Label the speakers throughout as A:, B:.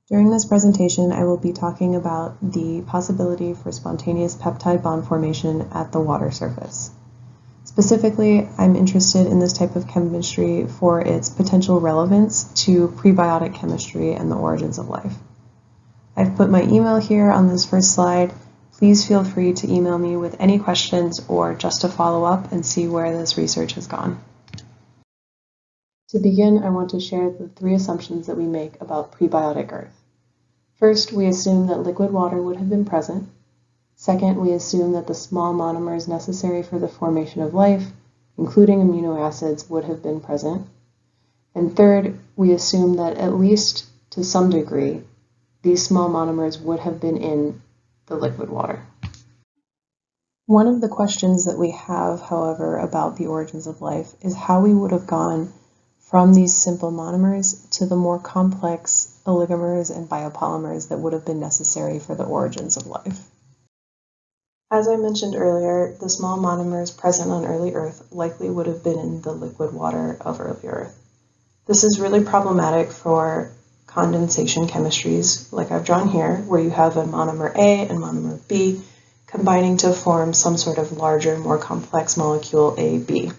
A: During this presentation, I will be talking about the possibility for spontaneous peptide bond formation at the water surface. Specifically, I'm interested in this type of chemistry for its potential relevance to prebiotic chemistry and the origins of life. I've put my email here on this first slide. Please feel free to email me with any questions or just to follow up and see where this research has gone. To begin, I want to share the 3 assumptions that we make about prebiotic Earth. First, we assume that liquid water would have been present. Second, we assume that the small monomers necessary for the formation of life, including amino acids, would have been present. And third, we assume that at least to some degree, these small monomers would have been in the liquid water. One of the questions that we have, however, about the origins of life is how we would have gone from these simple monomers to the more complex oligomers and biopolymers that would have been necessary for the origins of life. As I mentioned earlier, the small monomers present on early Earth likely would have been in the liquid water of early Earth. This is really problematic for condensation chemistries, like I've drawn here, where you have a monomer A and monomer B combining to form some sort of larger, more complex molecule AB.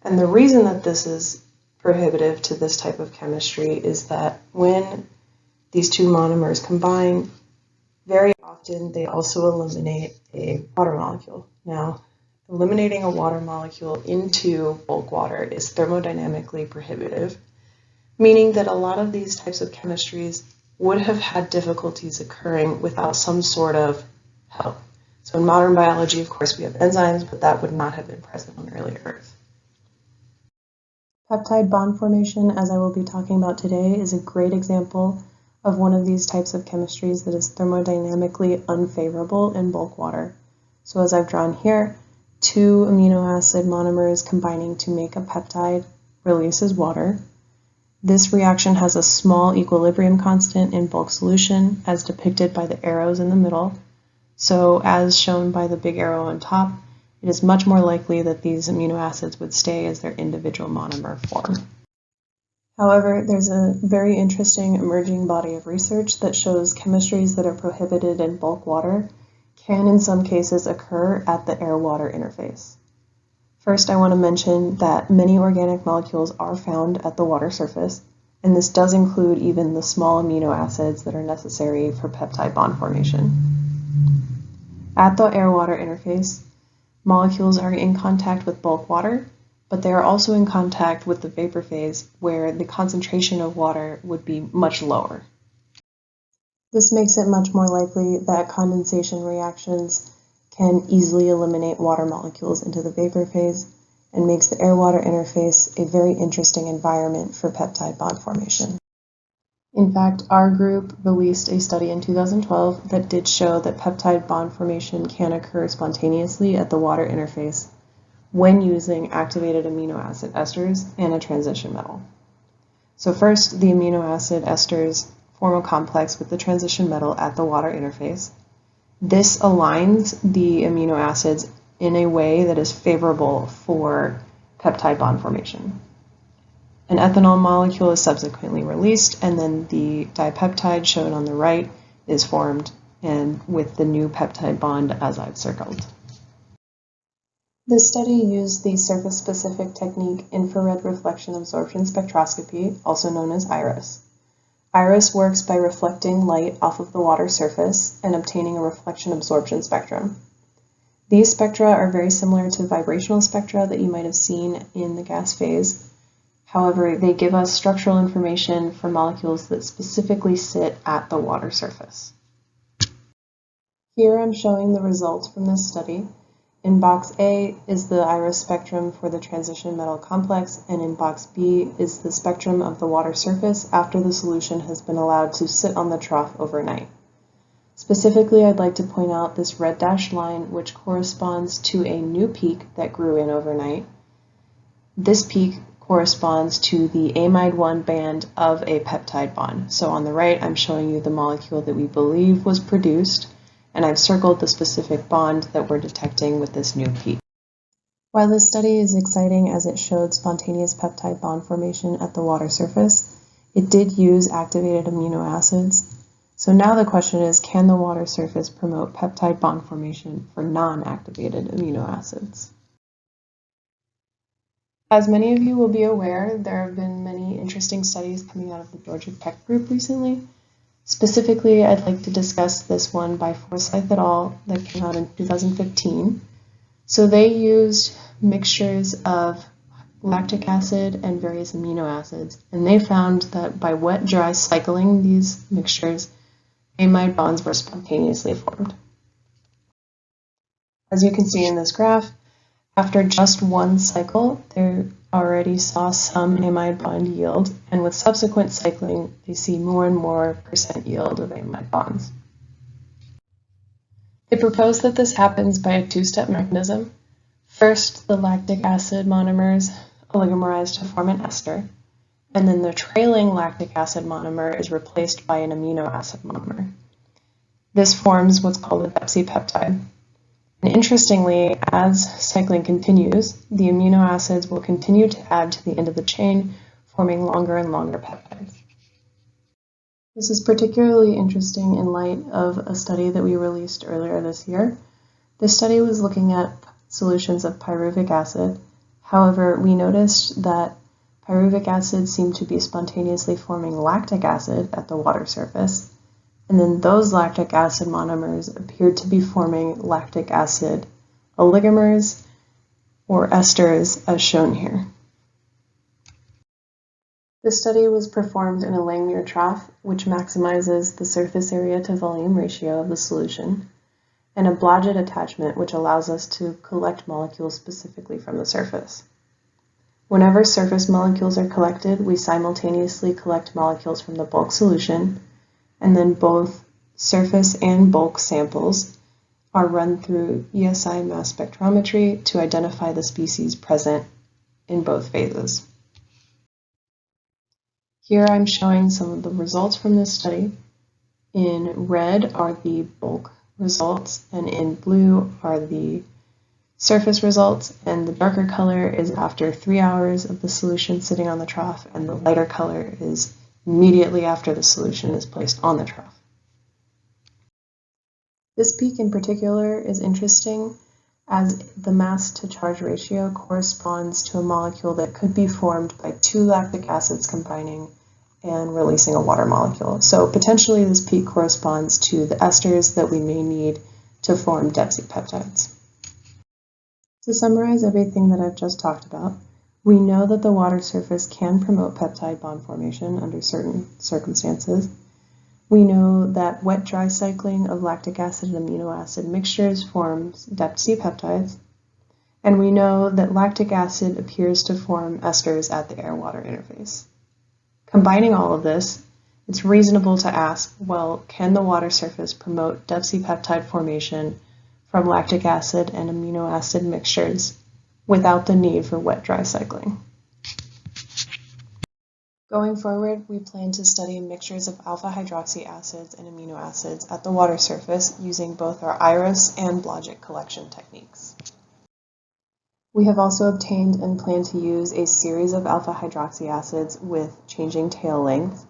A: And the reason that this is prohibitive to this type of chemistry is that when these 2 monomers combine, very often they also eliminate a water molecule. Now, eliminating a water molecule into bulk water is thermodynamically prohibitive, meaning that a lot of these types of chemistries would have had difficulties occurring without some sort of help. So in modern biology, of course, we have enzymes, but that would not have been present on early Earth. Peptide bond formation, as I will be talking about today, is a great example of one of these types of chemistries that is thermodynamically unfavorable in bulk water. So as I've drawn here, 2 amino acid monomers combining to make a peptide releases water. This reaction has a small equilibrium constant in bulk solution, as depicted by the arrows in the middle. So as shown by the big arrow on top, it is much more likely that these amino acids would stay as their individual monomer form. However, there's a very interesting emerging body of research that shows chemistries that are prohibited in bulk water can in some cases occur at the air-water interface. First, I want to mention that many organic molecules are found at the water surface, and this does include even the small amino acids that are necessary for peptide bond formation. At the air-water interface, molecules are in contact with bulk water, but they are also in contact with the vapor phase, where the concentration of water would be much lower. This makes it much more likely that condensation reactions can easily eliminate water molecules into the vapor phase and makes the air-water interface a very interesting environment for peptide bond formation. In fact, our group released a study in 2012 that did show that peptide bond formation can occur spontaneously at the water interface when using activated amino acid esters and a transition metal. So first, the amino acid esters form a complex with the transition metal at the water interface. This aligns the amino acids in a way that is favorable for peptide bond formation. An ethanol molecule is subsequently released, and then the dipeptide shown on the right is formed, and with the new peptide bond as I've circled. This study used the surface-specific technique infrared reflection absorption spectroscopy, also known as IRRAS. IRRAS works by reflecting light off of the water surface and obtaining a reflection absorption spectrum. These spectra are very similar to vibrational spectra that you might have seen in the gas phase. However, they give us structural information for molecules that specifically sit at the water surface. Here I'm showing the results from this study. In box A is the IRRAS spectrum for the transition metal complex, and in box B is the spectrum of the water surface after the solution has been allowed to sit on the trough overnight. Specifically, I'd like to point out this red dashed line, which corresponds to a new peak that grew in overnight. This peak corresponds to the amide 1 band of a peptide bond. So on the right, I'm showing you the molecule that we believe was produced, and I've circled the specific bond that we're detecting with this new peak. While this study is exciting as it showed spontaneous peptide bond formation at the water surface, It did use activated amino acids. So now the question is, can the water surface promote peptide bond formation for non-activated amino acids? As many of you will be aware, there have been many interesting studies coming out of the Georgia Tech group recently. Specifically, I'd like to discuss this one by Forsyth et al. That came out in 2015. So they used mixtures of lactic acid and various amino acids, and they found that by wet-dry cycling these mixtures, amide bonds were spontaneously formed. As you can see in this graph, after just one cycle, they already saw some amide bond yield, and with subsequent cycling, they see more and more % yield of amide bonds. They propose that this happens by a two-step mechanism. First, the lactic acid monomers oligomerize to form an ester, and then the trailing lactic acid monomer is replaced by an amino acid monomer. This forms what's called a peptide. And interestingly, as cycling continues, the amino acids will continue to add to the end of the chain, forming longer and longer peptides. This is particularly interesting in light of a study that we released earlier this year. This study was looking at solutions of pyruvic acid. However, we noticed that pyruvic acid seemed to be spontaneously forming lactic acid at the water surface, and then those lactic acid monomers appeared to be forming lactic acid oligomers, or esters, as shown here. This study was performed in a Langmuir trough, which maximizes the surface area to volume ratio of the solution, and a Blodgett attachment, which allows us to collect molecules specifically from the surface. Whenever surface molecules are collected, we simultaneously collect molecules from the bulk solution, and then both surface and bulk samples are run through ELSI mass spectrometry to identify the species present in both phases. Here I'm showing some of the results from this study. In red are the bulk results, and in blue are the surface results, and the darker color is after 3 hours of the solution sitting on the trough, and the lighter color is immediately after the solution is placed on the trough. This peak in particular is interesting as the mass to charge ratio corresponds to a molecule that could be formed by 2 lactic acids combining and releasing a water molecule. So potentially this peak corresponds to the esters that we may need to form DEPSI peptides. To summarize everything that I've just talked about, we know that the water surface can promote peptide bond formation under certain circumstances. We know that wet-dry cycling of lactic acid and amino acid mixtures forms DEPSI peptides, and we know that lactic acid appears to form esters at the air-water interface. Combining all of this, it's reasonable to ask, well, can the water surface promote DEPSI peptide formation from lactic acid and amino acid mixtures without the need for wet-dry cycling? Going forward, we plan to study mixtures of alpha-hydroxy acids and amino acids at the water surface using both our IRRAS and Blodgett collection techniques. We have also obtained and plan to use a series of alpha-hydroxy acids with changing tail length.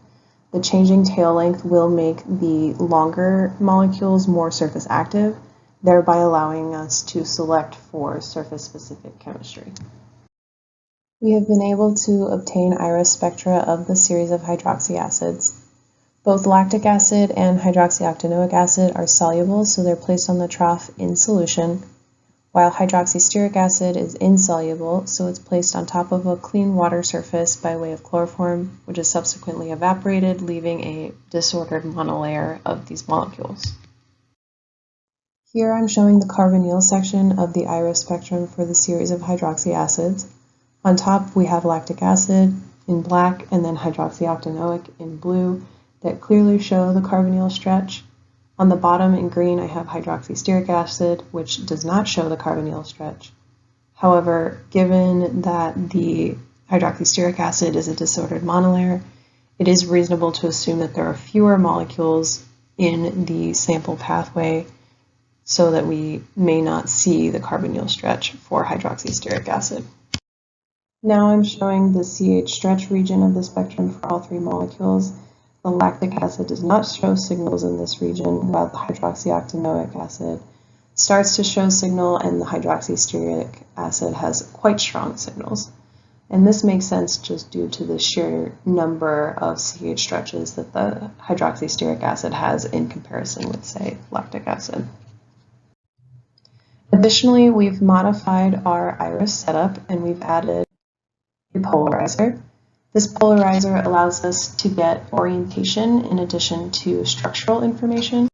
A: The changing tail length will make the longer molecules more surface active, thereby allowing us to select for surface-specific chemistry. We have been able to obtain IRRAS spectra of the series of hydroxy acids. Both lactic acid and hydroxyoctanoic acid are soluble, so they're placed on the trough in solution, while hydroxystearic acid is insoluble, so it's placed on top of a clean water surface by way of chloroform, which is subsequently evaporated, leaving a disordered monolayer of these molecules. Here I'm showing the carbonyl section of the IRRAS spectrum for the series of hydroxy acids. On top we have lactic acid in black and then hydroxyoctanoic in blue that clearly show the carbonyl stretch. On the bottom in green I have hydroxystearic acid, which does not show the carbonyl stretch. However, given that the hydroxystearic acid is a disordered monolayer, it is reasonable to assume that there are fewer molecules in the sample pathway so that we may not see the carbonyl stretch for hydroxystearic acid. Now I'm showing the CH stretch region of the spectrum for all three molecules. The lactic acid does not show signals in this region, while the hydroxyoctanoic acid starts to show signal, and the hydroxystearic acid has quite strong signals. And this makes sense just due to the sheer number of CH stretches that the hydroxystearic acid has in comparison with, say, lactic acid. Additionally, we've modified our IRRAS setup and we've added a polarizer. This polarizer allows us to get orientation in addition to structural information.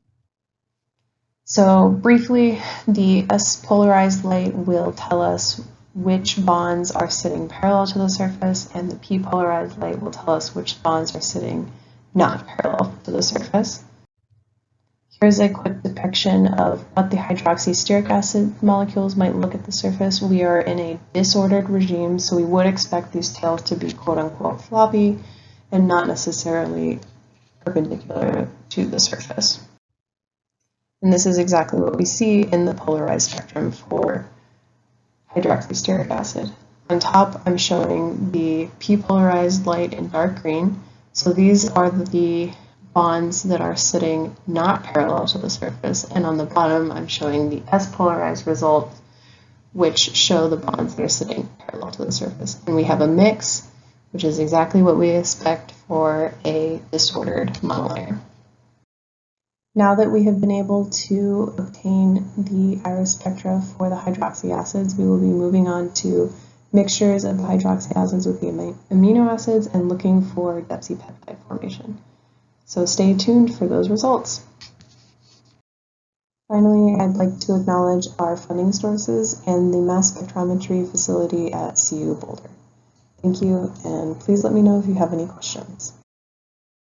A: So briefly, the S-polarized light will tell us which bonds are sitting parallel to the surface, and the P-polarized light will tell us which bonds are sitting not parallel to the surface. Here's a quick depiction of what the hydroxystearic acid molecules might look at the surface. We are in a disordered regime, so we would expect these tails to be quote-unquote floppy and not necessarily perpendicular to the surface. And this is exactly what we see in the polarized spectrum for hydroxystearic acid. On top, I'm showing the P-polarized light in dark green. So these are the bonds that are sitting not parallel to the surface. And on the bottom, I'm showing the S-polarized results, which show the bonds that are sitting parallel to the surface. And we have a mix, which is exactly what we expect for a disordered monolayer. Now that we have been able to obtain the IRRAS spectra for the hydroxy acids, we will be moving on to mixtures of hydroxy acids with the amino acids and looking for peptide formation. So stay tuned for those results. Finally, I'd like to acknowledge our funding sources and the mass spectrometry facility at CU Boulder. Thank you, and please let me know if you have any questions.